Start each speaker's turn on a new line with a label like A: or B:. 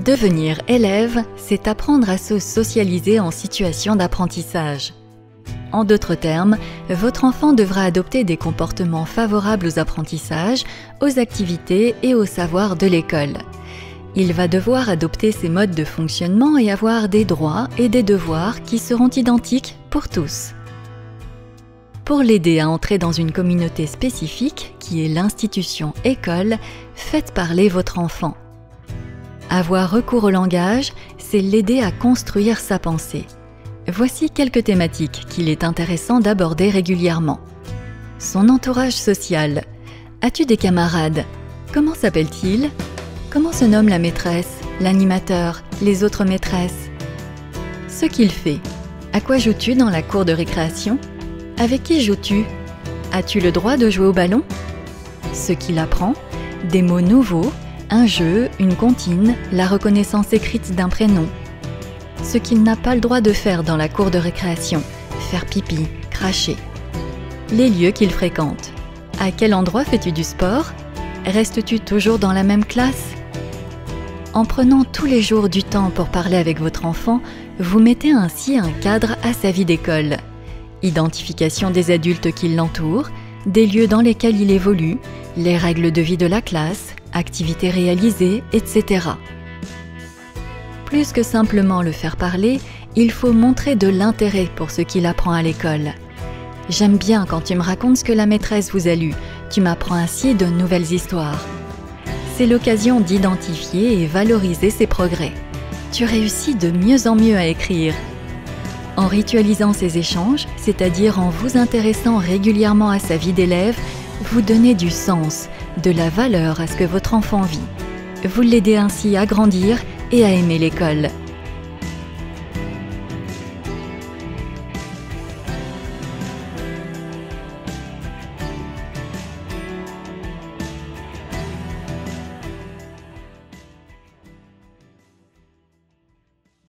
A: Devenir élève, c'est apprendre à se socialiser en situation d'apprentissage. En d'autres termes, votre enfant devra adopter des comportements favorables aux apprentissages, aux activités et aux savoirs de l'école. Il va devoir adopter ces modes de fonctionnement et avoir des droits et des devoirs qui seront identiques pour tous. Pour l'aider à entrer dans une communauté spécifique, qui est l'institution école, faites parler votre enfant. Avoir recours au langage, c'est l'aider à construire sa pensée. Voici quelques thématiques qu'il est intéressant d'aborder régulièrement. Son entourage social. As-tu des camarades? Comment s'appellent-ils? Comment se nomme la maîtresse, l'animateur, les autres maîtresses? Ce qu'il fait. À quoi joues-tu dans la cour de récréation? Avec qui joues-tu? As-tu le droit de jouer au ballon? Ce qu'il apprend. Des mots nouveaux, un jeu, une comptine, la reconnaissance écrite d'un prénom. Ce qu'il n'a pas le droit de faire dans la cour de récréation, faire pipi, cracher. Les lieux qu'il fréquente. À quel endroit fais-tu du sport? Restes-tu toujours dans la même classe? En prenant tous les jours du temps pour parler avec votre enfant, vous mettez ainsi un cadre à sa vie d'école. Identification des adultes qui l'entourent, des lieux dans lesquels il évolue, les règles de vie de la classe, activités réalisées, etc. Plus que simplement le faire parler, il faut montrer de l'intérêt pour ce qu'il apprend à l'école. J'aime bien quand tu me racontes ce que la maîtresse vous a lu, tu m'apprends ainsi de nouvelles histoires. C'est l'occasion d'identifier et valoriser ses progrès. Tu réussis de mieux en mieux à écrire. En ritualisant ces échanges, c'est-à-dire en vous intéressant régulièrement à sa vie d'élève, vous donnez du sens, de la valeur à ce que votre enfant vit. Vous l'aidez ainsi à grandir et à aimer l'école.